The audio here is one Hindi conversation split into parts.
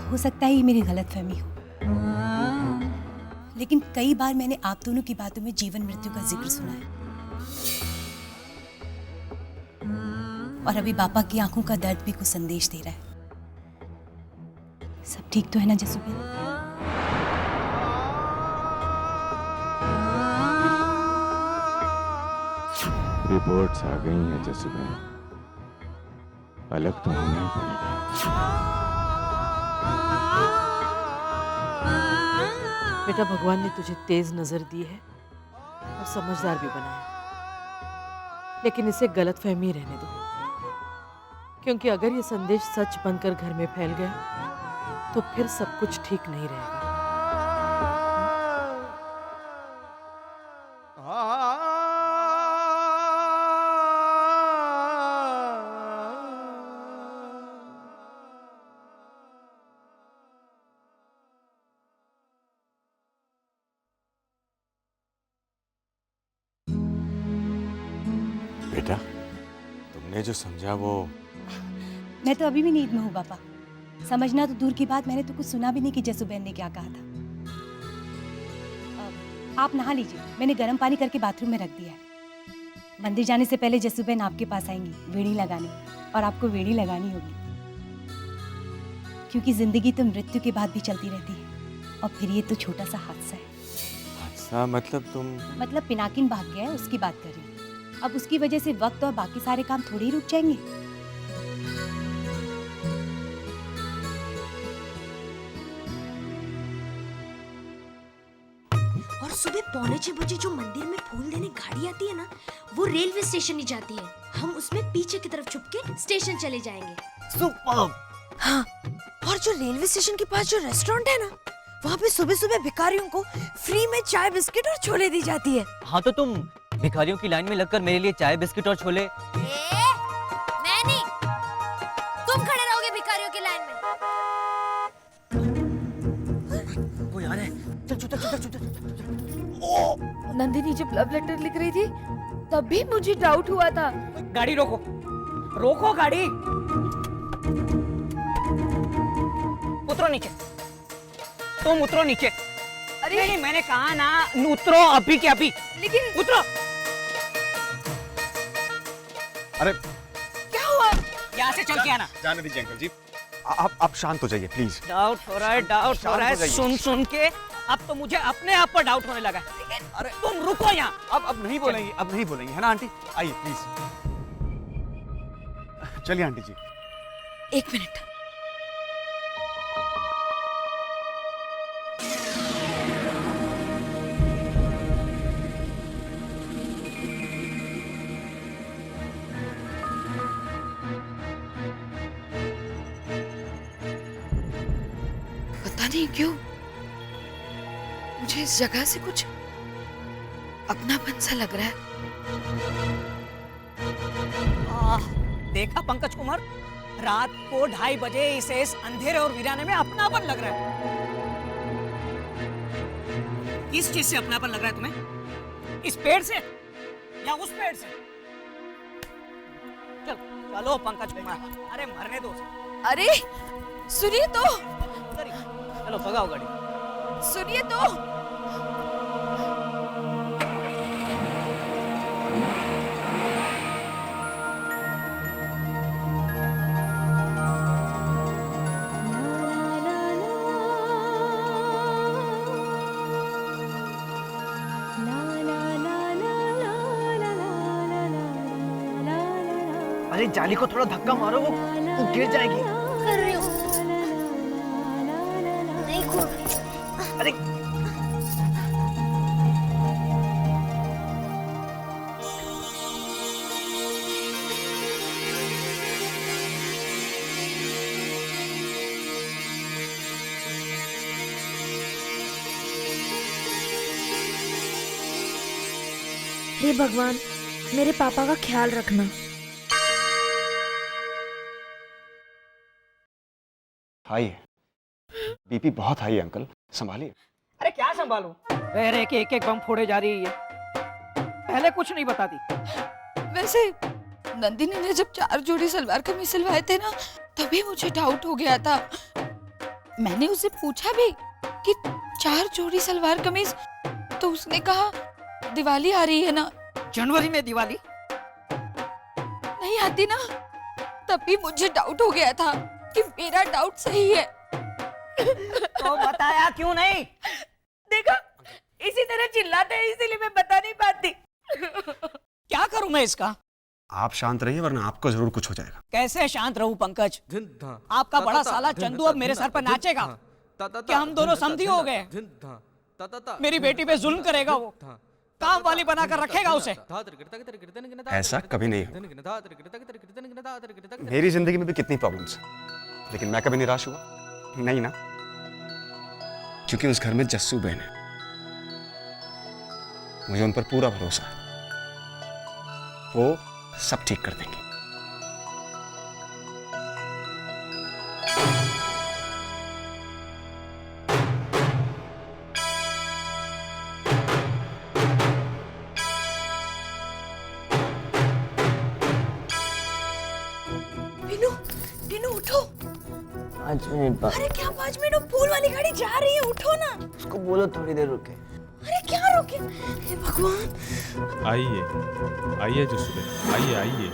हो सकता है ये मेरी गलतफहमी हो, लेकिन कई बार मैंने आप दोनों की बातों में जीवन मृत्यु का जिक्र सुना है। और अभी पापा की आंखों का दर्द भी कुछ संदेश दे रहा है। सब ठीक तो है ना जसूबेन? रिपोर्ट्स आ गई हैं जसूबेन, अलग तो होना ही पड़ेगा। बेटा, भगवान ने तुझे तेज नजर दी है और समझदार भी बनाया, लेकिन इसे गलतफहमी रहने दो, क्योंकि अगर ये संदेश सच बनकर घर में फैल गया तो फिर सब कुछ ठीक नहीं रहेगा। बेटा, तुमने जो समझा वो... मैं तो अभी भी नींद में हूँ पापा। समझना तो दूर की बात, मैंने तो कुछ सुना भी नहीं कि जसूबेन ने क्या कहा था। आप नहा लीजिए, मैंने गर्म पानी करके बाथरूम में रख दिया है। मंदिर जाने से पहले जसूबेन आपके पास आएंगी वेड़ी लगाने, और आपको वेड़ी लगानी होगी, क्योंकि जिंदगी तो मृत्यु के बाद भी चलती रहती है, और फिर ये तो छोटा सा हादसा है। हादसा मतलब तुम... मतलब पिनाकिन भाग गया है, उसकी बात कर रही हूँ। अब उसकी वजह से वक्त और बाकी सारे काम थोड़ी ही रुक जाएंगे। और सुबह 5:45 जो मंदिर में फूल देने गाड़ी आती है ना, वो रेलवे स्टेशन ही जाती है। हम उसमें पीछे की तरफ छुप के स्टेशन चले जाएंगे। सुपर्ब। हाँ, और जो रेलवे स्टेशन के पास जो रेस्टोरेंट है ना, वहाँ पे सुबह सुबह भिखारियों को फ्री में चाय बिस्किट और छोले दी जाती है। हाँ, तो तुम भिखारियों की लाइन में लगकर मेरे लिए चाय बिस्किट और छोले... मैं नहीं, तुम खड़े रहोगे भिखारियों की लाइन में। वो यार है, चल चल चल चल चल। नंदिनी जब लव लेटर लिख रही थी तब भी मुझे डाउट हुआ था। गाड़ी रोको, रोको गाड़ी। उतरो नीचे, तुम उतरो नीचे। अरे नहीं, मैंने कहा ना उतरो अभी के अभी। लेकिन उतरो। अरे क्या हुआ? यहाँ से चल के आना। जाने दीजिए अंकल जी, आप शांत हो जाइए प्लीज। डाउट हो रहा है, डाउट हो रहा है, सुन सुन के अब तो मुझे अपने आप पर डाउट होने लगा। अरे तुम रुको यहाँ। अब नहीं बोलेंगी, अब नहीं बोलेंगी, है ना आंटी? आइए प्लीज, चलिए आंटी जी। 1 मिनट। पता नहीं क्यों मुझे इस जगह से कुछ अपनापन सा लग रहा है। देखा पंकज कुमार, रात को 2:30 बजे इसे इस अंधेरे और वीराने में अपनापन लग रहा है। किस चीज से अपनापन लग रहा है तुम्हें? इस पेड़ से या उस पेड़ से? चलो चलो पंकज कुमार, अरे मरने दो उसे। अरे सुनिए तो, चलो भगाओ गाड़ी। सुनिए तो। अरे जाली को थोड़ा धक्का मारो, वो गिर जाएगी। कर रही हूँ, नहीं खोल रही। अरे हे भगवान, मेरे पापा का ख्याल रखना। हाई है, बीपी बहुत हाई है अंकल, संभालिए। अरे क्या संभालूं? रह के एक बम फोड़े जा रही है, पहले कुछ नहीं बताती। वैसे नंदिनी ने जब 4 जोड़ी सलवार कमीज सिलवाए थे ना, तभी मुझे डाउट हो गया था। मैंने उससे पूछा भी कि 4 जोड़ी सलवार कमीज, तो उसने कहा दिवाली आ रही है ना। जनवरी में दिवाली? नहीं आती ना, तभी मुझे डाउट हो गया था कि मेरा डाउट सही है। तो बताया क्यों नहीं? देखा, इसी तरह चिल्लाते हैं, इसीलिए मैं बता नहीं पाती। क्या करूं मैं इसका? आप शांत रहिए वरना आपको जरूर कुछ हो जाएगा। कैसे शांत रहूं पंकज? आपका बड़ा साला चंदू अब मेरे सर पर नाचेगा। क्या हम दोनों समझी हो गए? मेरी बेटी पे जुल्म करेगा वो, काम वाली बनाकर रखेगा उसे। ऐसा कभी नहीं होगा। मेरी जिंदगी में भी कितनी प्रॉब्लम्स हैं, लेकिन मैं कभी निराश हुआ नहीं ना, क्योंकि उस घर में जस्सू बहन है। मुझे उन पर पूरा भरोसा है, वो सब ठीक कर देंगे। टीनू, टीनू उठो। 5 मिनट बाद। अरे क्या 5 मिनट? फूल वाली गाड़ी जा रही है, उठो ना। उसको बोलो थोड़ी देर रुके। अरे क्या रुके? हे भगवान। आइए आइए जस्सू बेन, आइए आइए।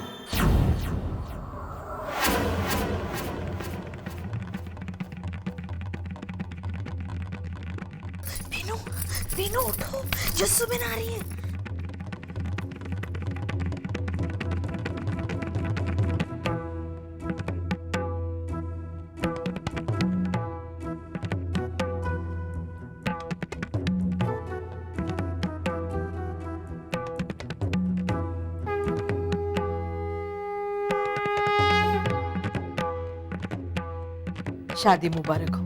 टीनू, टीनू उठो, जस्सू बहन आ रही है। शादी मुबारक हो।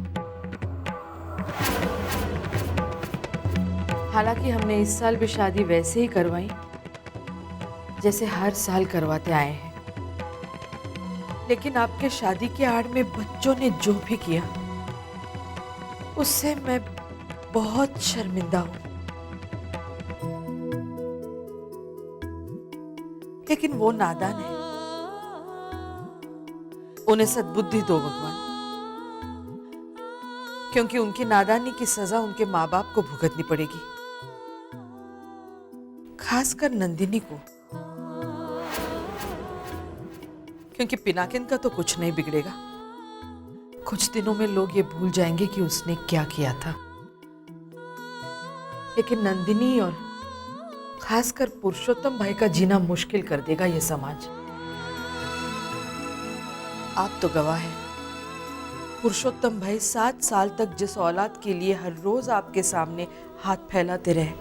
हालांकि हमने इस साल भी शादी वैसे ही करवाई जैसे हर साल करवाते आए हैं, लेकिन आपके शादी के आड़ में बच्चों ने जो भी किया उससे मैं बहुत शर्मिंदा हूं। लेकिन वो नादान है, उन्हें सद्बुद्धि दो भगवान, क्योंकि उनकी नादानी की सजा उनके माँ बाप को भुगतनी पड़ेगी, खासकर नंदिनी को, क्योंकि पिनाकिन का तो कुछ नहीं बिगड़ेगा। कुछ दिनों में लोग ये भूल जाएंगे कि उसने क्या किया था, लेकिन नंदिनी और खासकर पुरुषोत्तम भाई का जीना मुश्किल कर देगा ये समाज। आप तो गवाह हैं, पुरुषोत्तम भाई 7 साल तक जिस औलाद के लिए हर रोज आपके सामने हाथ फैलाते रहे,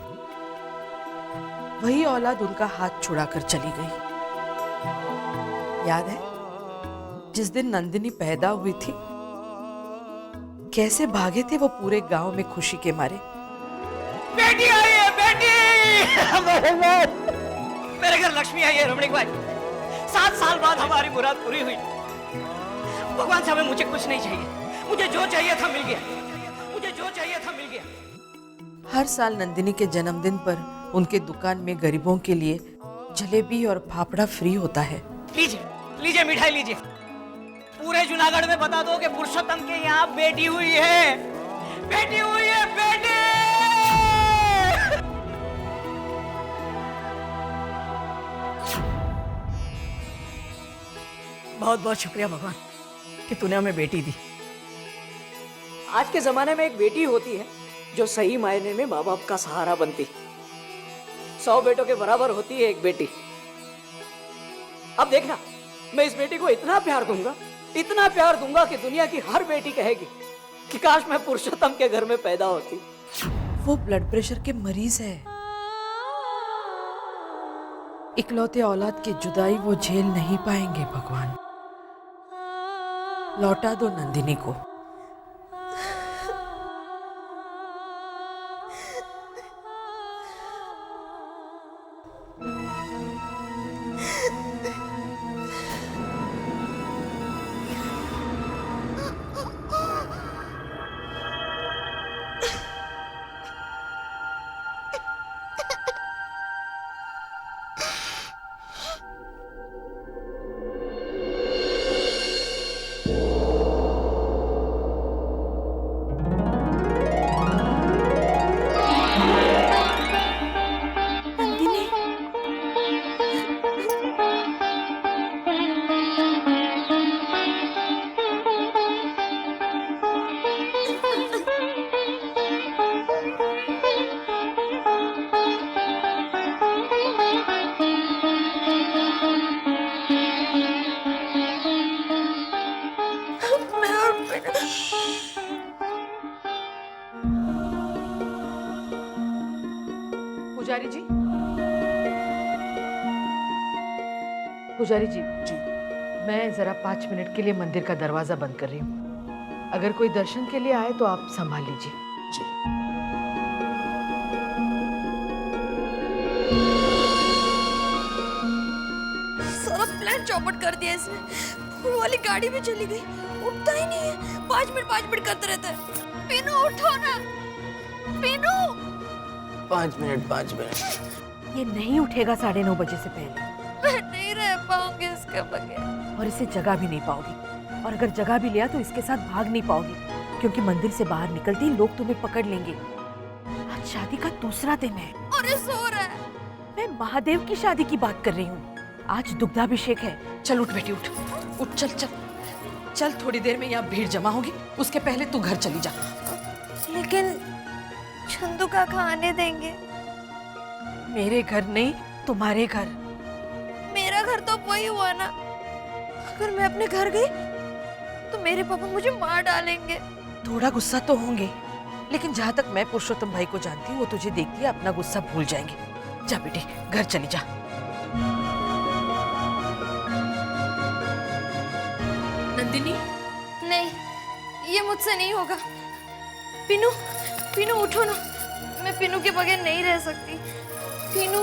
वही औलाद उनका हाथ छुड़ाकर चली गई। याद है जिस दिन नंदिनी पैदा हुई थी, कैसे भागे थे वो पूरे गांव में खुशी के मारे। बेटी आई है, बेटी! मेरे घर लक्ष्मी आई है रमणीक भाई। 7 साल बाद हमारी मुराद पूरी हुई। भगवान साहब, मुझे कुछ नहीं चाहिए, मुझे जो चाहिए था मिल गया, मुझे जो चाहिए था मिल गया। हर साल नंदिनी के जन्मदिन पर उनके दुकान में गरीबों के लिए जलेबी और फाफड़ा फ्री होता है। लीजिए लीजिए मिठाई लीजिए। पूरे जूनागढ़ में बता दो कि पुरुषोत्तम के यहाँ बेटी हुई है, बेटी हुई है, बेटी! बहुत बहुत शुक्रिया भगवान कि तूने हमें बेटी दी। आज के जमाने में एक बेटी होती है जो सही मायने में माँ बाप का सहारा बनती। 100 बेटों के बराबर होती है एक बेटी। अब देखना, मैं इस बेटी को इतना प्यार दूंगा कि दुनिया की हर बेटी कहेगी कि काश मैं पुरुषोत्तम के घर में पैदा होती। वो ब्लड प्रेशर के मरीज है, इकलौते औलाद की जुदाई वो झेल नहीं पाएंगे। भगवान, लौटा दो नंदिनी को। पुजारी जी, पुजारी जी, मैं जरा 5 मिनट के लिए मंदिर का दरवाजा बंद कर रही हूँ। अगर कोई दर्शन के लिए आए तो आप संभाल लीजिए। सारा प्लान चौपट कर दिया इसने। फूल वाली गाड़ी भी चली गई, उठता ही नहीं है। 5 मिनट करते रहता है। पीनू उठो ना, पीनू। 5 मिनट। ये नहीं उठेगा 9:30 बजे से पहले, मैं नहीं रह पाऊंगी इसके बगैर। और इसे जगा भी नहीं पाओगी। और अगर जगा भी लिया तो इसके साथ भाग नहीं पाओगी, क्योंकि मंदिर से बाहर निकलते ही लोग तुम्हें पकड़ लेंगे। आज शादी का दूसरा दिन है। और ये सो रहा है। मैं महादेव की शादी की बात कर रही हूँ। आज दुग्धाभिषेक है। चल उठ बेटी, उठ उठ, चल चल चल। थोड़ी देर में यहाँ भीड़ जमा होगी, उसके पहले तू घर चली जा। लेकिन चंदू काका आने देंगे? मेरे घर नहीं, तुम्हारे घर। मेरा घर तो वही हुआ ना। अगर मैं अपने घर गई तो मेरे पापा मुझे मार डालेंगे। थोड़ा गुस्सा तो होंगे, लेकिन जहाँ तक मैं पुरुषोत्तम भाई को जानती हूँ, वो तुझे देखती है अपना गुस्सा भूल जाएंगे। जा बेटी, घर चली जा। नंदिनी, नहीं, ये मुझसे नहीं होगा। पीनू, पीनू उठो ना। मैं पीनू के बगैर नहीं रह सकती। पीनू।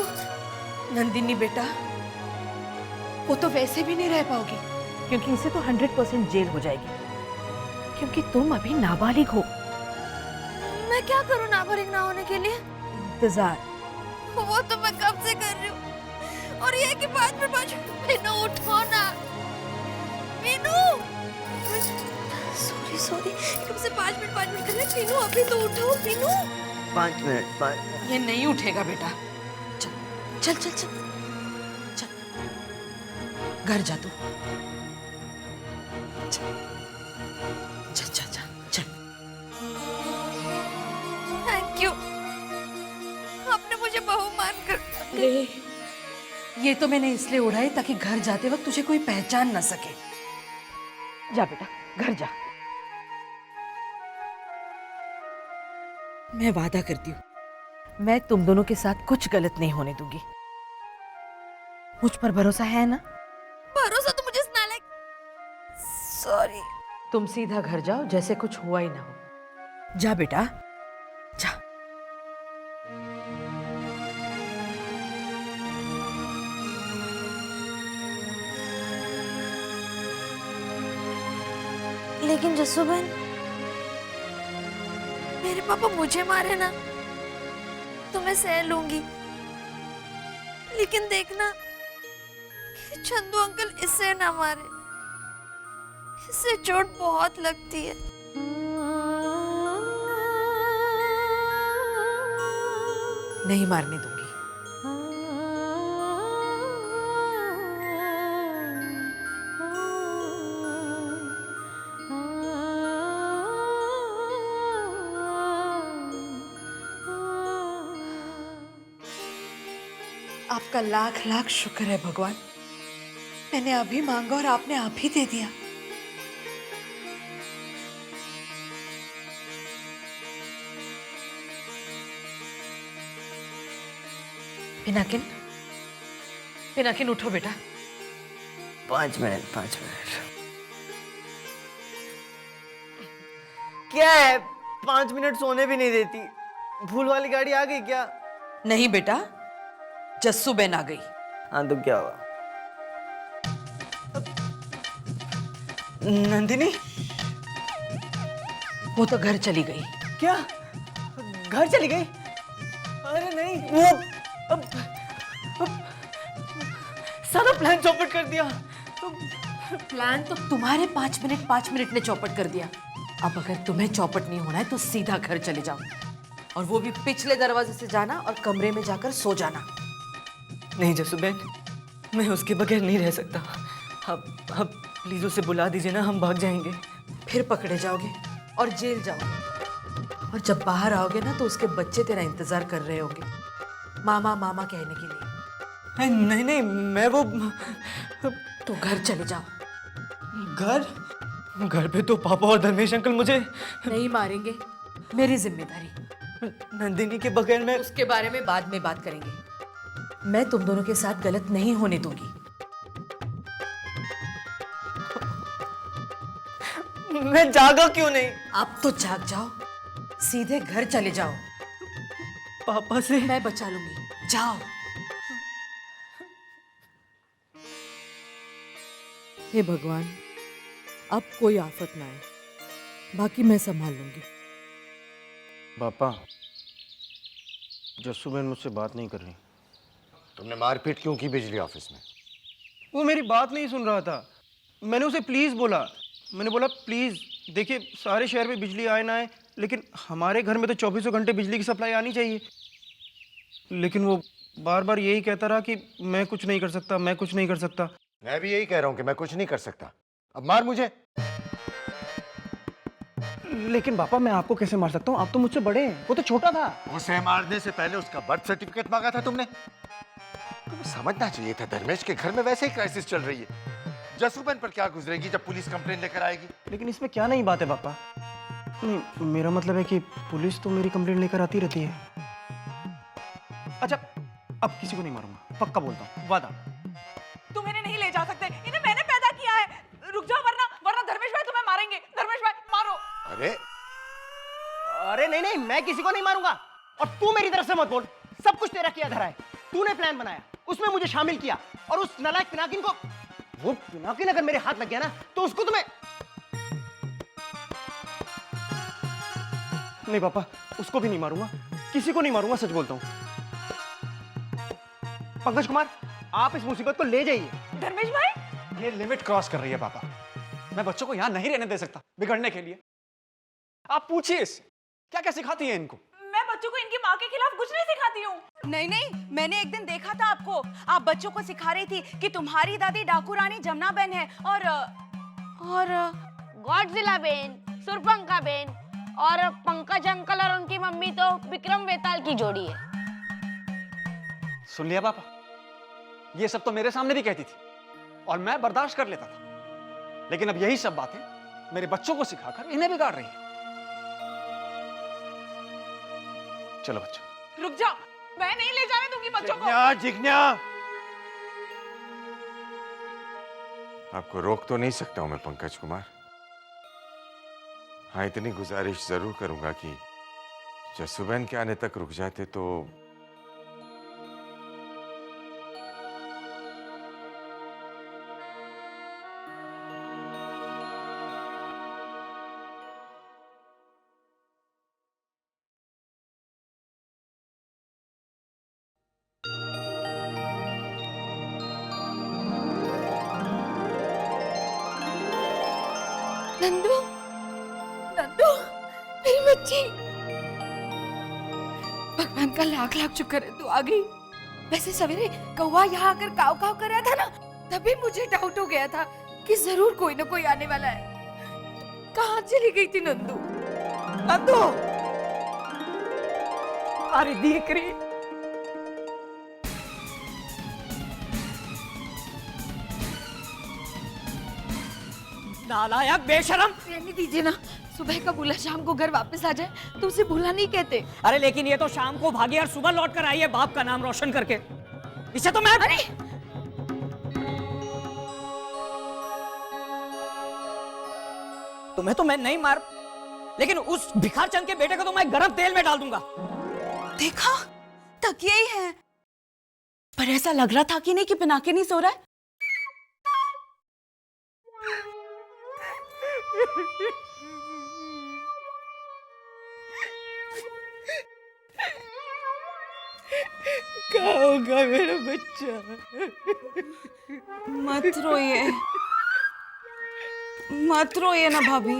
नंदिनी बेटा, वो तो वैसे भी नहीं रह पाओगी, क्योंकि इसे तो 100% जेल हो जाएगी, क्योंकि तुम अभी नाबालिग हो। मैं क्या करूं नाबालिग ना होने के लिए? इंतजार। वो तो मैं कब से कर रही हूँ। और ये कि 5 मिनट। पीनू उठो ना, पीनू। सॉरी, कब से 5 मिनट कर रहे हैं। पीनू अभी तो उठो, पीनू। 5 मिनट। ये नहीं उठेगा बेटा। चल चल चल चल चल, घर जा तू। चल चल चल चल चल। थैंक यू, आपने मुझे बहू मानकर। अरे, ये तो मैंने इसलिए उड़ाई ताकि घर जाते वक्त तुझे कोई पहचान ना सके। जा बेटा, घर जा। मैं वादा करती हूँ, मैं तुम दोनों के साथ कुछ गलत नहीं होने दूंगी। मुझ पर भरोसा है ना? भरोसा तो मुझे नालायक। सॉरी। तुम सीधा घर जाओ, जैसे कुछ हुआ ही ना हो। जा बेटा, जा। लेकिन जस्सू बहन, मेरे पापा मुझे मारे ना तो मैं सह लूंगी। लेकिन देखना कि चंदू अंकल इससे ना मारे। इससे चोट बहुत लगती है। नहीं मारने दूंगी। आपका लाख लाख शुक्र है भगवान, मैंने अभी मांगा और आपने आप ही दे दिया। पिनाकिन, पिनाकिन उठो बेटा। 5 मिनट। क्या है, 5 मिनट सोने भी नहीं देती। फूल वाली गाड़ी आ गई क्या? नहीं बेटा, जस्सू बहन आ गई। हाँ तो क्या हुआ? नंदिनी? वो तो घर चली गई। क्या? घर चली गई? अरे नहीं, वो अब सारा प्लान चौपट कर दिया। प्लान तो तुम्हारे 5 मिनट ने चौपट कर दिया। अब अगर तुम्हें चौपट नहीं होना है तो सीधा घर चले जाओ, और वो भी पिछले दरवाजे से जाना और कमरे में जाकर सो जाना। नहीं जस्सू बहन, मैं उसके बगैर नहीं रह सकता। अब प्लीज उसे बुला दीजिए ना, हम भाग जाएंगे। फिर पकड़े जाओगे और जेल जाओगे, और जब बाहर आओगे ना तो उसके बच्चे तेरा इंतजार कर रहे होंगे, मामा मामा कहने के लिए। नहीं, मैं वो तो घर चले जाओ। घर पे तो पापा और धर्मेश अंकल मुझे नहीं मारेंगे, मेरी जिम्मेदारी। नंदिनी के बगैर मैं उसके बारे में बाद में बात करेंगे। मैं तुम दोनों के साथ गलत नहीं होने दूंगी। मैं जागा क्यों नहीं? अब तो जाग जाओ, सीधे घर चले जाओ। पापा से मैं बचा लूंगी, जाओ। हे भगवान, अब कोई आफत ना आए, बाकी मैं संभाल लूंगी। पापा, जस्सू बहन मुझसे बात नहीं कर रही। तुमने मारपीट क्यों की बिजली ऑफिस में? वो मेरी बात नहीं सुन रहा था। मैंने उसे प्लीज बोला। मैंने बोला प्लीज देखिए, सारे शहर में बिजली आए ना आए, लेकिन हमारे घर में तो 24 घंटे बिजली की सप्लाई आनी चाहिए। लेकिन वो बार बार यही कहता रहा कि मैं कुछ नहीं कर सकता, मैं कुछ नहीं कर सकता। मैं भी यही कह रहा हूँ कि मैं कुछ नहीं कर सकता। अब मार मुझे। लेकिन पापा, मैं आपको कैसे मार सकता हूँ? आप तो मुझसे बड़े हैं, वो तो छोटा था। उसे मारने से पहले उसका बर्थ सर्टिफिकेट मांगा था तुमने। तुम्हें समझना चाहिए था, धर्मेश के घर में वैसे ही क्राइसिस चल रही है। जस्सू बहन पर क्या गुजरेगी जब पुलिस कंप्लेंट लेकर आएगी? लेकिन इसमें क्या नई बात है पापा? नहीं, मेरा मतलब है कि पुलिस तो मेरी कंप्लेंट लेकर आती रहती है। अच्छा, अब किसी को नहीं मारूंगा, पक्का बोलता हूँ, वादा। तुम इन्हें नहीं ले जा सकते, इन्हें मैंने पैदा किया है। रुक जाओ, वरना धर्मेश भाई तुम्हें मारेंगे। धर्मेश भाई मारो। अरे नहीं नहीं, मैं किसी को नहीं मारूंगा। और तू मेरी तरफ से मत बोल, सब कुछ तेरा किया धरा है। तूने प्लान बनाया, उसमें मुझे शामिल किया, और उस नालायक पिनाकिन को, वो पिनाकिन अगर मेरे हाथ लग गया ना तो उसको तुम्हें। नहीं पापा, उसको भी नहीं मारूंगा, किसी को नहीं मारूंगा, सच बोलता हूँ। पंकज कुमार, आप इस मुसीबत को ले जाइए। धर्मेश भाई, ये लिमिट क्रॉस कर रही है पापा। मैं बच्चों को यहाँ नहीं रहने दे सकता बिगड़ने के लिए। आप पूछिए इससे, क्या क्या सिखाती है इनको? मैं बच्चों को इनकी माँ के खिलाफ कुछ नहीं सिखाती हूँ। नहीं नहीं, मैंने एक दिन देखा था आपको, आप बच्चों को सिखा रही थी कि तुम्हारी दादी डाकू रानी जमुना बहन है और गॉडजिला बेन, सुरपंखा बेन और पंकज अंकल और उनकी मम्मी तो विक्रम वेताल की जोड़ी है। सुन लिया पापा, ये सब तो मेरे सामने भी कहती थी और मैं बर्दाश्त कर लेता था, लेकिन अब यही सब बातें मेरे बच्चों को सिखाकर इन्हें बिगाड़ रही है। चलो बच्चों, रुक जाओ, मैं नहीं ले जाने दूंगी बच्चों को। जिज्ञा, आपको रोक तो नहीं सकता हूं मैं पंकज कुमार। हाँ, इतनी गुजारिश जरूर करूंगा कि जस्सू बहन के आने तक रुक जाते तो। नंदू, नंदू, मेरी बच्ची। भगवान का लाख लाख शुक्र है तू आ गई। वैसे सवेरे कौवा यहाँ आकर काव काव कर रहा था ना, तभी मुझे डाउट हो गया था कि जरूर कोई ना कोई आने वाला है। कहाँ चली गई थी नंदू? नंदू, अरे देख रही, नालायक बेशरम। रहने दीजिए ना, सुबह का बोला शाम को घर वापस आ जाए तो उसे भूला नहीं कहते। अरे लेकिन ये तो शाम को भागी और सुबह लौट कर आई है बाप का नाम रोशन करके। इसे तो मैं, अरे तुम्हें तो मैं नहीं मार, लेकिन उस भिखार चंद के बेटे को तो मैं गरम तेल में डाल दूंगा। देखा, तकिया ही है, पर ऐसा लग रहा था कि नहीं कि पिनाके नहीं सो रहा है। क्या होगा मेरा बच्चा? मत रोइए ना भाभी।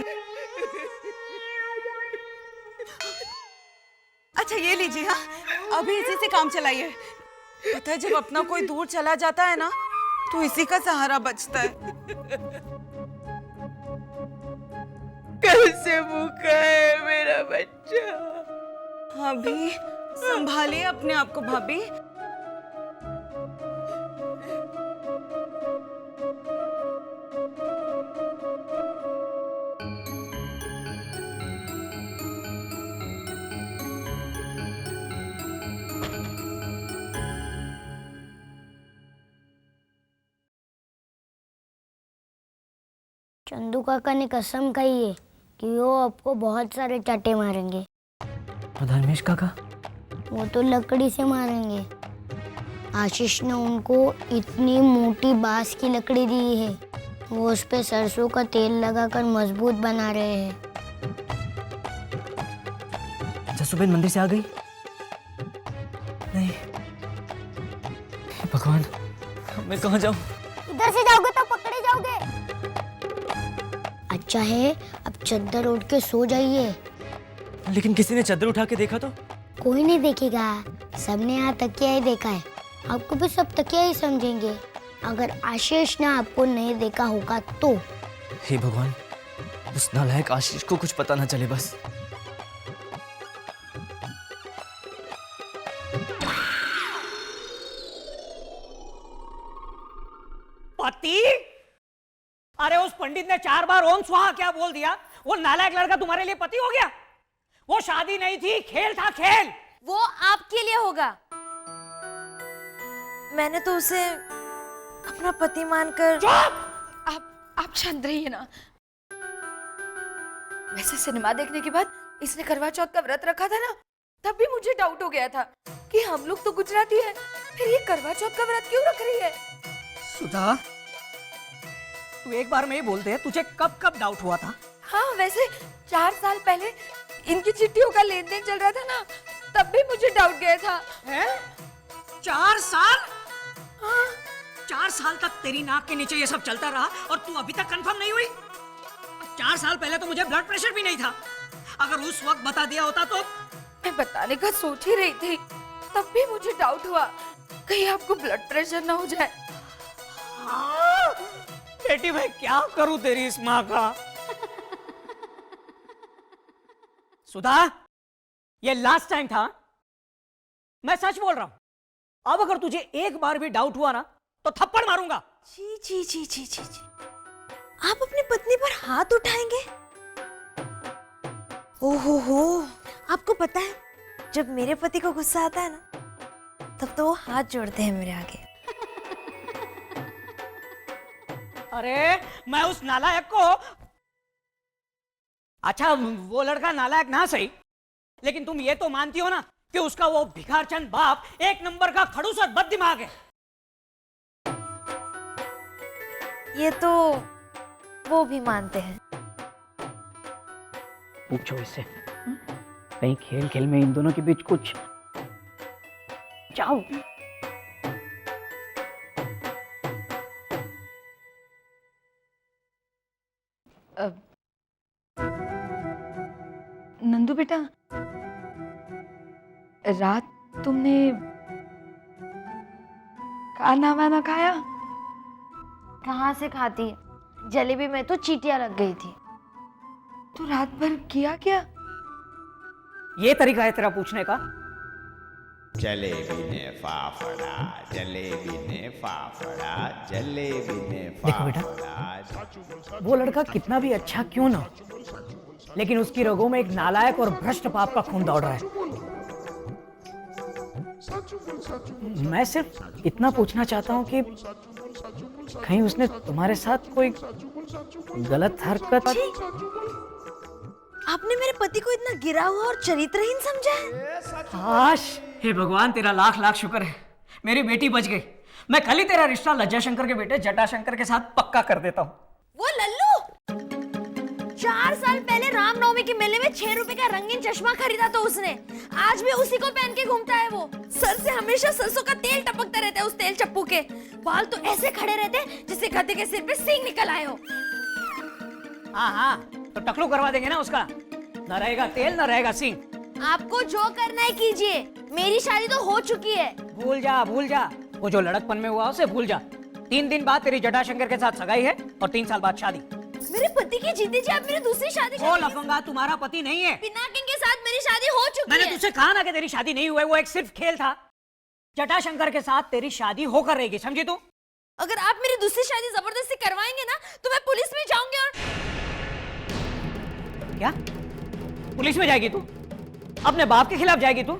अच्छा ये लीजिए, हाँ अभी इसी से काम चलाइए। पता है जब अपना कोई दूर चला जाता है ना तो इसी का सहारा बचता है। कैसे भूखा है मेरा बच्चा? भाभी संभालिए अपने आप को भाभी। चंदू काका ने कसम खाई है कि वो आपको बहुत सारे चाटे मारेंगे। और धर्मेश काका? वो तो लकड़ी से मारेंगे। आशीष ने उनको इतनी मोटी बांस की लकड़ी दी है, वो उस पे सरसों का तेल लगाकर मजबूत बना रहे हैं। जसुबेन मंदिर से आ गई? नहीं। भगवान, मैं कहाँ जाऊँ? इधर से जाओगे तो पकड़े जाओगे। अच्छा है अब चद्दर ओढ़ के सो जाइए। लेकिन किसी ने चादर उठा के देखा तो? कोई नहीं देखेगा, सबने यहाँ तकिया ही देखा है। आपको भी सब तकिया ही समझेंगे। अगर आशीष ने आपको नहीं देखा होगा तो। हे भगवान, उस नालायक आशीष को कुछ पता ना चले बस। पति? अरे उस पंडित ने 4 बार ओम स्वाहा क्या बोल दिया? वो नालायक लड़का तुम्हारे लिए पति हो गया? वो शादी नहीं थी, खेल था, खेल। वो आपके लिए होगा। मैंने तो उसे अपना पति मानकर। आप शांत रहिए ना। वैसे सिनेमा देखने के बाद इसने करवा चौथ का व्रत रखा था ना, तब भी मुझे डाउट हो गया था कि हम लोग तो गुजराती हैं, फिर ये करवा चौथ का व्रत क्यों रख रही है? सुधा, तू एक बार में ही बोलते है, तुझे कब कब डाउट हुआ था? हाँ, वैसे 4 साल पहले इनकी चिट्ठियों का लेन देन चल रहा था ना, तब भी मुझे डाउट गया था। है? 4 साल? हाँ। 4 साल तक तेरी नाक के नीचे ये सब चलता रहा और तू अभी तक कंफर्म नहीं हुई? 4 साल पहले तो मुझे ब्लड प्रेशर भी नहीं था। अगर उस वक्त बता दिया होता तो? मैं बताने का सोच ही रही थी, तब भी मुझे डाउट हुआ कहीं आपको ब्लड प्रेशर ना हो जाए। बेटी मैं क्या करूं तेरी इस माँ का? सुधा, ये लास्ट टाइम था, मैं सच बोल रहा हूं। अब अगर तुझे एक बार भी डाउट हुआ ना तो थप्पड़ मारूंगा। जी जी जी जी जी जी, आप अपनी पत्नी पर हाथ उठाएंगे? ओहो, आपको पता है जब मेरे पति को गुस्सा आता है ना, तब तो वो हाथ जोड़ते हैं मेरे आगे। अरे मैं उस नालायक को, अच्छा वो लड़का नालायक ना सही, लेकिन तुम ये तो मानती हो ना कि उसका वो भिखारचंद बाप एक नंबर का खड़ूस और बददिमाग है। ये तो वो भी मानते हैं। पूछो इससे, कहीं खेल खेल में इन दोनों के बीच कुछ। जाओ। नंदू बेटा, रात तुमने खाना वाना खाया? कहाँ से खाती, जलेबी में तो चींटियां लग गई थी। तो रात भर किया क्या? ये तरीका है तेरा पूछने का? जलेबी ने फाफड़ा, जलेबी ने फाफड़ा, जलेबी ने देखो बेटा, वो लड़का कितना भी अच्छा क्यों ना, लेकिन उसकी रगों में एक नालायक और भ्रष्ट पाप का खून दौड़ रहा है। मैं सिर्फ इतना पूछना चाहता हूँ कि कहीं उसने तुम्हारे साथ कोई गलत हरकत? आपने मेरे पति को इतना गिरा हुआ और चरित्रहीन समझा है? काश, हे भगवान तेरा लाख लाख शुक्र है, मेरी बेटी बच गई। मैं कल ही तेरा रिश्ता लज्जा शंकर के बेटे जटाशंकर के साथ पक्का कर देता हूँ। वो लल्लू 4 साल पहले रामनवमी के मेले में 6 रुपए का रंगीन चश्मा खरीदा तो उसने आज भी उसी को पहन के घूमता है। वो सर से हमेशा सरसों का तेल टपकता रहता है उस तेल चप्पू के। बाल तो ऐसे खड़े रहते हैं जैसे गधे के सिर पे सींग निकल आए हो। हाँ, तो टकलू करवा देंगे ना उसका, न रहेगा तेल न रहेगा सींग। आपको जो करना है कीजिए, मेरी शादी तो हो चुकी है। भूल जा, वो जो लड़कपन में हुआ उसे भूल जा। 3 दिन बाद तेरी जटाशंकर के साथ सगाई है और 3 साल बाद शादी। मेरे पति की जीते जी आप मेरी दूसरी शादी वो लफंगा तुम्हारा पति नहीं है। पिनाकिन के साथ मेरी शादी हो चुकी है। मैंने तुझसे कहा ना कि तेरी शादी नहीं हुई है, वो एक सिर्फ खेल था। जटाशंकर के साथ तेरी शादी होकर रहेगी, समझी तू? अगर आप मेरी दूसरी शादी जबरदस्ती करवाएंगे ना तो मैं पुलिस में जाऊंगी। और क्या पुलिस में जाएगी तू? अपने बाप के खिलाफ जाएगी तू?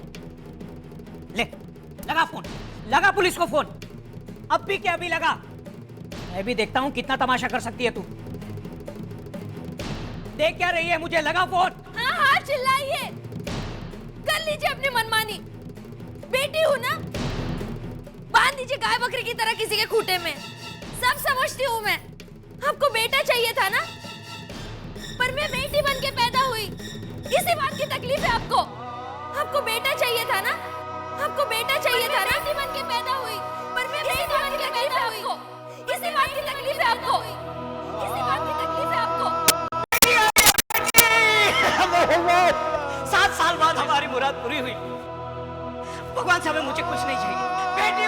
ले लगा फोन, लगा पुलिस को फोन, अब भी क्या अभी लगा। मैं भी देखता हूं कितना तमाशा कर सकती है तू। देख क्या रही है? मुझे लगा फोन। हाँ हाँ चिल्लाइए, कर लीजिए अपनी मनमानी। बेटी हूँ ना, बांध दीजिए गाय बकरी की तरह किसी के खूंटे में। सब समझती हूँ मैं। आपको बेटा चाहिए था ना, पर मैं बेटी बन के पैदा हुई। इसी बात की तकलीफ है आपको। आपको बेटा चाहिए था ना, आपको बेटा चाहिए था ना। बेटी बन के पैदा हुई, पर मैं बेटी बन के पैदा हुई। इसी बात की तकलीफ है आपको। इसी बात की तकलीफ है आपको। 7 साल बाद हमारी मुराद पूरी हुई। भगवान से हमें मुझे कुछ नहीं चाहिए। बेटी